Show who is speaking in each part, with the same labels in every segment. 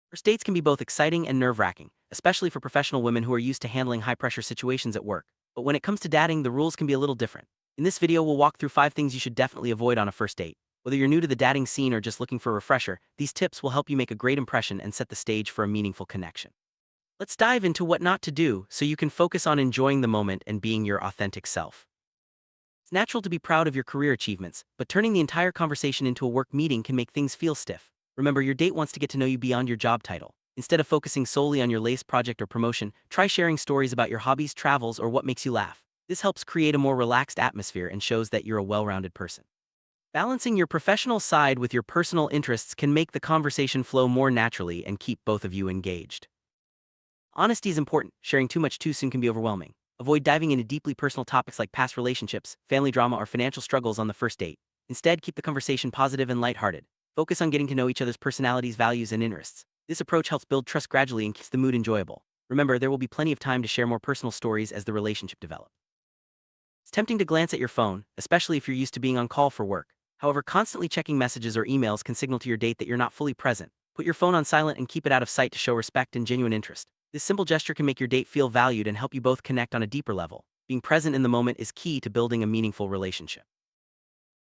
Speaker 1: First dates can be both exciting and nerve-wracking, especially for professional women who are used to handling high-pressure situations at work. But when it comes to dating, the rules can be a little different. In this video, we'll walk through 5 things you should definitely avoid on a first date. Whether you're new to the dating scene or just looking for a refresher, these tips will help you make a great impression and set the stage for a meaningful connection. Let's dive into what not to do so you can focus on enjoying the moment and being your authentic self. It's natural to be proud of your career achievements, but turning the entire conversation into a work meeting can make things feel stiff. Remember, your date wants to get to know you beyond your job title. Instead of focusing solely on your latest project or promotion, try sharing stories about your hobbies, travels, or what makes you laugh. This helps create a more relaxed atmosphere and shows that you're a well-rounded person. Balancing your professional side with your personal interests can make the conversation flow more naturally and keep both of you engaged. Honesty is important. Sharing too much too soon can be overwhelming. Avoid diving into deeply personal topics like past relationships, family drama, or financial struggles on the first date. Instead, keep the conversation positive and lighthearted. Focus on getting to know each other's personalities, values, and interests. This approach helps build trust gradually and keeps the mood enjoyable. Remember, there will be plenty of time to share more personal stories as the relationship develops. It's tempting to glance at your phone, especially if you're used to being on call for work. However, constantly checking messages or emails can signal to your date that you're not fully present. Put your phone on silent and keep it out of sight to show respect and genuine interest. This simple gesture can make your date feel valued and help you both connect on a deeper level. Being present in the moment is key to building a meaningful relationship.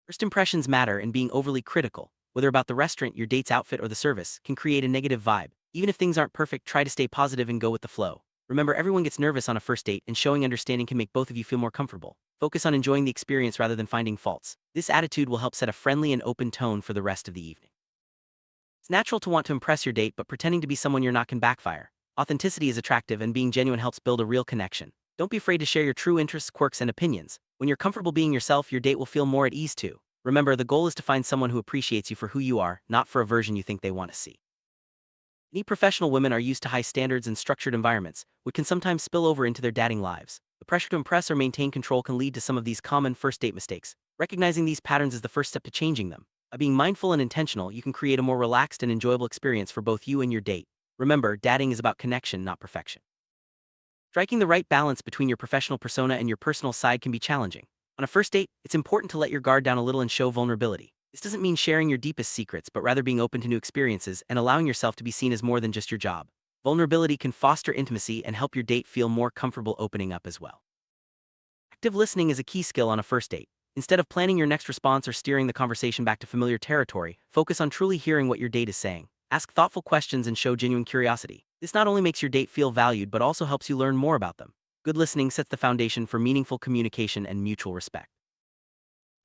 Speaker 1: First impressions matter, and being overly critical, whether about the restaurant, your date's outfit, or the service, can create a negative vibe. Even if things aren't perfect, try to stay positive and go with the flow. Remember, everyone gets nervous on a first date, and showing understanding can make both of you feel more comfortable. Focus on enjoying the experience rather than finding faults. This attitude will help set a friendly and open tone for the rest of the evening. It's natural to want to impress your date, but pretending to be someone you're not can backfire. Authenticity is attractive, and being genuine helps build a real connection. Don't be afraid to share your true interests, quirks, and opinions. When you're comfortable being yourself, your date will feel more at ease too. Remember, the goal is to find someone who appreciates you for who you are, not for a version you think they want to see. Many professional women are used to high standards and structured environments, which can sometimes spill over into their dating lives. The pressure to impress or maintain control can lead to some of these common first date mistakes. Recognizing these patterns is the first step to changing them. By being mindful and intentional, you can create a more relaxed and enjoyable experience for both you and your date. Remember, dating is about connection, not perfection. Striking the right balance between your professional persona and your personal side can be challenging. On a first date, it's important to let your guard down a little and show vulnerability. This doesn't mean sharing your deepest secrets, but rather being open to new experiences and allowing yourself to be seen as more than just your job. Vulnerability can foster intimacy and help your date feel more comfortable opening up as well. Active listening is a key skill on a first date. Instead of planning your next response or steering the conversation back to familiar territory, focus on truly hearing what your date is saying. Ask thoughtful questions and show genuine curiosity. This not only makes your date feel valued, but also helps you learn more about them. Good listening sets the foundation for meaningful communication and mutual respect.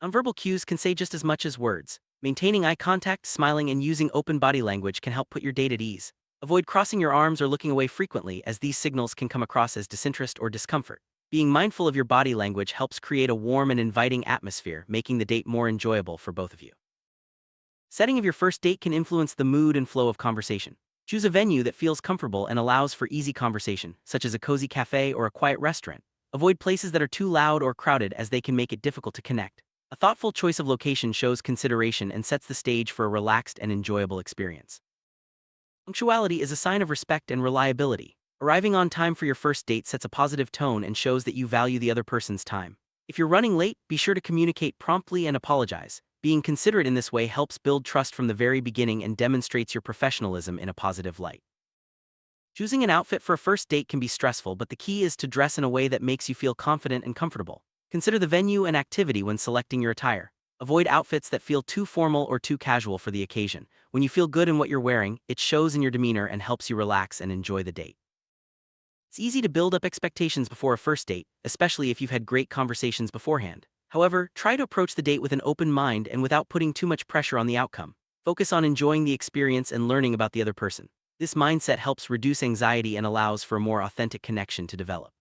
Speaker 1: Nonverbal cues can say just as much as words. Maintaining eye contact, smiling, and using open body language can help put your date at ease. Avoid crossing your arms or looking away frequently, as these signals can come across as disinterest or discomfort. Being mindful of your body language helps create a warm and inviting atmosphere, making the date more enjoyable for both of you. Setting of your first date can influence the mood and flow of conversation. Choose a venue that feels comfortable and allows for easy conversation, such as a cozy cafe or a quiet restaurant. Avoid places that are too loud or crowded, as they can make it difficult to connect. A thoughtful choice of location shows consideration and sets the stage for a relaxed and enjoyable experience. Punctuality is a sign of respect and reliability. Arriving on time for your first date sets a positive tone and shows that you value the other person's time. If you're running late, be sure to communicate promptly and apologize. Being considerate in this way helps build trust from the very beginning and demonstrates your professionalism in a positive light. Choosing an outfit for a first date can be stressful, but the key is to dress in a way that makes you feel confident and comfortable. Consider the venue and activity when selecting your attire. Avoid outfits that feel too formal or too casual for the occasion. When you feel good in what you're wearing, it shows in your demeanor and helps you relax and enjoy the date. It's easy to build up expectations before a first date, especially if you've had great conversations beforehand. However, try to approach the date with an open mind and without putting too much pressure on the outcome. Focus on enjoying the experience and learning about the other person. This mindset helps reduce anxiety and allows for a more authentic connection to develop.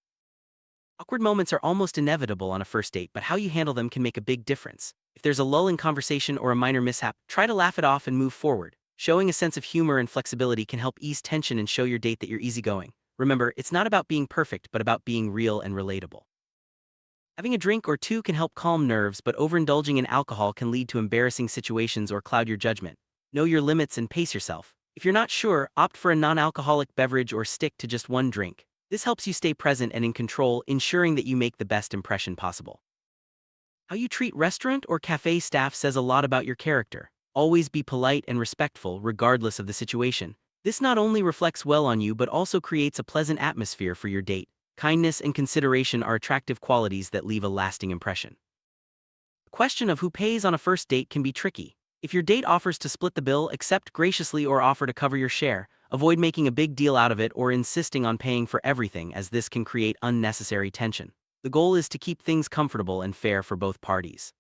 Speaker 1: Awkward moments are almost inevitable on a first date, but how you handle them can make a big difference. If there's a lull in conversation or a minor mishap, try to laugh it off and move forward. Showing a sense of humor and flexibility can help ease tension and show your date that you're easygoing. Remember, it's not about being perfect, but about being real and relatable. Having a drink or two can help calm nerves, but overindulging in alcohol can lead to embarrassing situations or cloud your judgment. Know your limits and pace yourself. If you're not sure, opt for a non-alcoholic beverage or stick to just one drink. This helps you stay present and in control, ensuring that you make the best impression possible. How you treat restaurant or cafe staff says a lot about your character. Always be polite and respectful, regardless of the situation. This not only reflects well on you but also creates a pleasant atmosphere for your date. Kindness and consideration are attractive qualities that leave a lasting impression. The question of who pays on a first date can be tricky. If your date offers to split the bill, accept graciously or offer to cover your share. Avoid making a big deal out of it or insisting on paying for everything, as this can create unnecessary tension. The goal is to keep things comfortable and fair for both parties.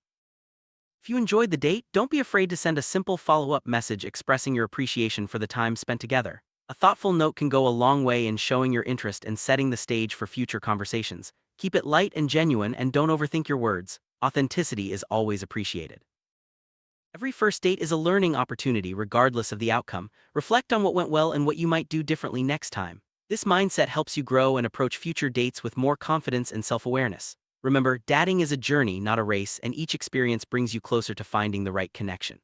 Speaker 1: If you enjoyed the date, don't be afraid to send a simple follow-up message expressing your appreciation for the time spent together. A thoughtful note can go a long way in showing your interest and setting the stage for future conversations. Keep it light and genuine and don't overthink your words. Authenticity is always appreciated. Every first date is a learning opportunity regardless of the outcome. Reflect on what went well and what you might do differently next time. This mindset helps you grow and approach future dates with more confidence and self-awareness. Remember, dating is a journey, not a race, and each experience brings you closer to finding the right connection.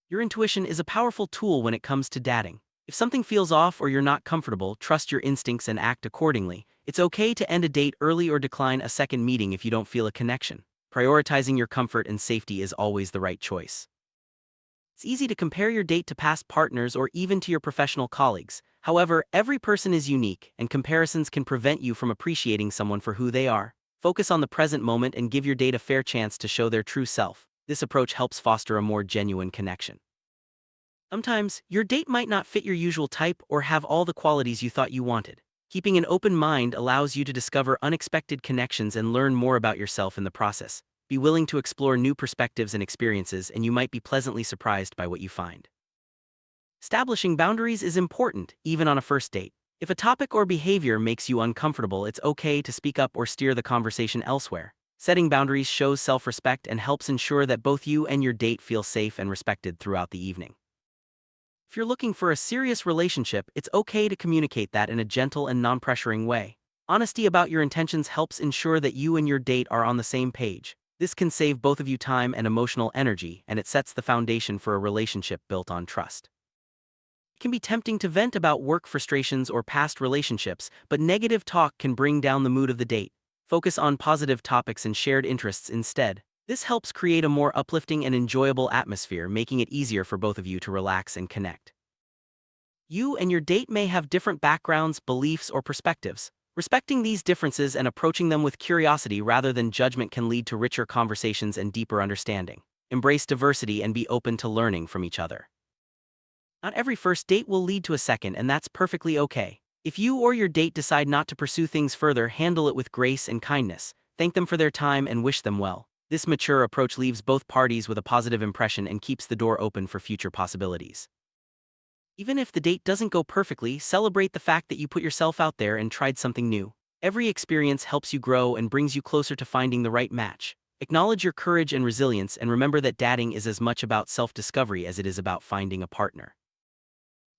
Speaker 1: Your intuition is a powerful tool when it comes to dating. If something feels off or you're not comfortable, trust your instincts and act accordingly. It's okay to end a date early or decline a second meeting if you don't feel a connection. Prioritizing your comfort and safety is always the right choice. It's easy to compare your date to past partners or even to your professional colleagues. However, every person is unique, and comparisons can prevent you from appreciating someone for who they are. Focus on the present moment and give your date a fair chance to show their true self. This approach helps foster a more genuine connection. Sometimes, your date might not fit your usual type or have all the qualities you thought you wanted. Keeping an open mind allows you to discover unexpected connections and learn more about yourself in the process. Be willing to explore new perspectives and experiences, and you might be pleasantly surprised by what you find. Establishing boundaries is important, even on a first date. If a topic or behavior makes you uncomfortable, it's okay to speak up or steer the conversation elsewhere. Setting boundaries shows self-respect and helps ensure that both you and your date feel safe and respected throughout the evening. If you're looking for a serious relationship, it's okay to communicate that in a gentle and non-pressuring way. Honesty about your intentions helps ensure that you and your date are on the same page. This can save both of you time and emotional energy, and it sets the foundation for a relationship built on trust. It can be tempting to vent about work frustrations or past relationships, but negative talk can bring down the mood of the date. Focus on positive topics and shared interests instead. This helps create a more uplifting and enjoyable atmosphere, making it easier for both of you to relax and connect. You and your date may have different backgrounds, beliefs, or perspectives. Respecting these differences and approaching them with curiosity rather than judgment can lead to richer conversations and deeper understanding. Embrace diversity and be open to learning from each other. Not every first date will lead to a second, and that's perfectly okay. If you or your date decide not to pursue things further, handle it with grace and kindness. Thank them for their time and wish them well. This mature approach leaves both parties with a positive impression and keeps the door open for future possibilities. Even if the date doesn't go perfectly, celebrate the fact that you put yourself out there and tried something new. Every experience helps you grow and brings you closer to finding the right match. Acknowledge your courage and resilience, and remember that dating is as much about self-discovery as it is about finding a partner.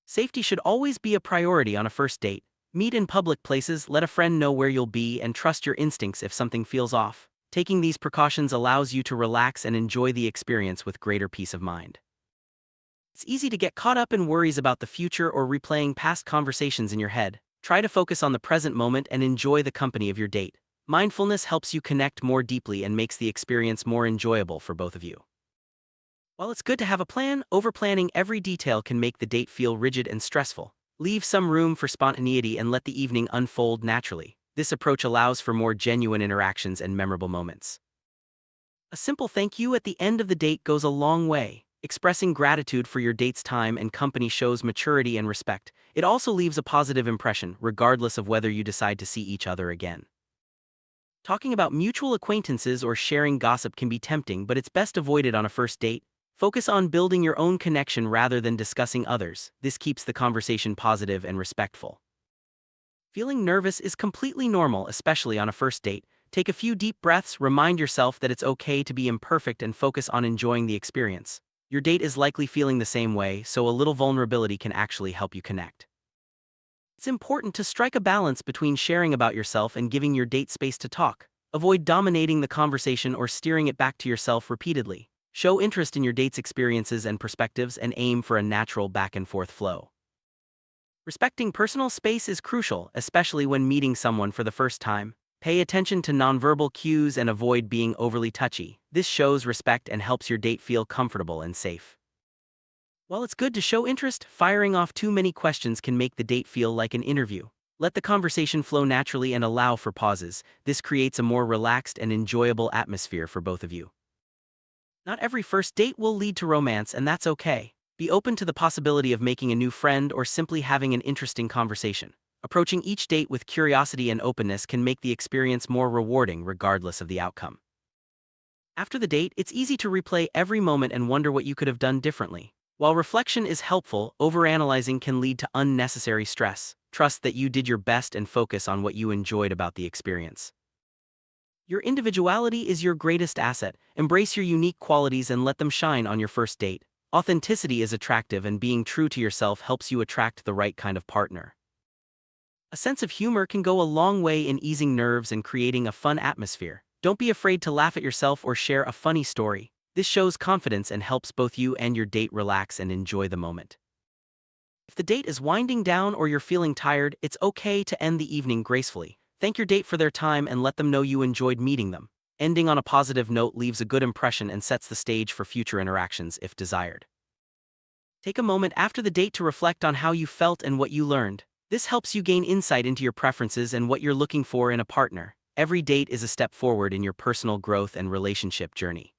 Speaker 1: Safety should always be a priority on a first date. Meet in public places, let a friend know where you'll be, and trust your instincts if something feels off. Taking these precautions allows you to relax and enjoy the experience with greater peace of mind. It's easy to get caught up in worries about the future or replaying past conversations in your head. Try to focus on the present moment and enjoy the company of your date. Mindfulness helps you connect more deeply and makes the experience more enjoyable for both of you. While it's good to have a plan, overplanning every detail can make the date feel rigid and stressful. Leave some room for spontaneity and let the evening unfold naturally. This approach allows for more genuine interactions and memorable moments. A simple thank you at the end of the date goes a long way. Expressing gratitude for your date's time and company shows maturity and respect. It also leaves a positive impression, regardless of whether you decide to see each other again. Talking about mutual acquaintances or sharing gossip can be tempting, but it's best avoided on a first date. Focus on building your own connection rather than discussing others. This keeps the conversation positive and respectful. Feeling nervous is completely normal, especially on a first date. Take a few deep breaths, remind yourself that it's okay to be imperfect, and focus on enjoying the experience. Your date is likely feeling the same way, so a little vulnerability can actually help you connect. It's important to strike a balance between sharing about yourself and giving your date space to talk. Avoid dominating the conversation or steering it back to yourself repeatedly. Show interest in your date's experiences and perspectives and aim for a natural back-and-forth flow. Respecting personal space is crucial, especially when meeting someone for the first time. Pay attention to nonverbal cues and avoid being overly touchy. This shows respect and helps your date feel comfortable and safe. While it's good to show interest, firing off too many questions can make the date feel like an interview. Let the conversation flow naturally and allow for pauses. This creates a more relaxed and enjoyable atmosphere for both of you. Not every first date will lead to romance, and that's okay. Be open to the possibility of making a new friend or simply having an interesting conversation. Approaching each date with curiosity and openness can make the experience more rewarding regardless of the outcome. After the date, it's easy to replay every moment and wonder what you could have done differently. While reflection is helpful, overanalyzing can lead to unnecessary stress. Trust that you did your best and focus on what you enjoyed about the experience. Your individuality is your greatest asset. Embrace your unique qualities and let them shine on your first date. Authenticity is attractive, and being true to yourself helps you attract the right kind of partner. A sense of humor can go a long way in easing nerves and creating a fun atmosphere. Don't be afraid to laugh at yourself or share a funny story. This shows confidence and helps both you and your date relax and enjoy the moment. If the date is winding down or you're feeling tired, it's okay to end the evening gracefully. Thank your date for their time and let them know you enjoyed meeting them. Ending on a positive note leaves a good impression and sets the stage for future interactions if desired. Take a moment after the date to reflect on how you felt and what you learned. This helps you gain insight into your preferences and what you're looking for in a partner. Every date is a step forward in your personal growth and relationship journey.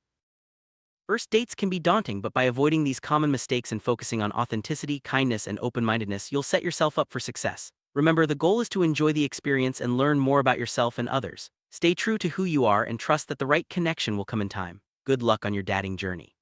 Speaker 1: First dates can be daunting, but by avoiding these common mistakes and focusing on authenticity, kindness, and open-mindedness, you'll set yourself up for success. Remember, the goal is to enjoy the experience and learn more about yourself and others. Stay true to who you are and trust that the right connection will come in time. Good luck on your dating journey.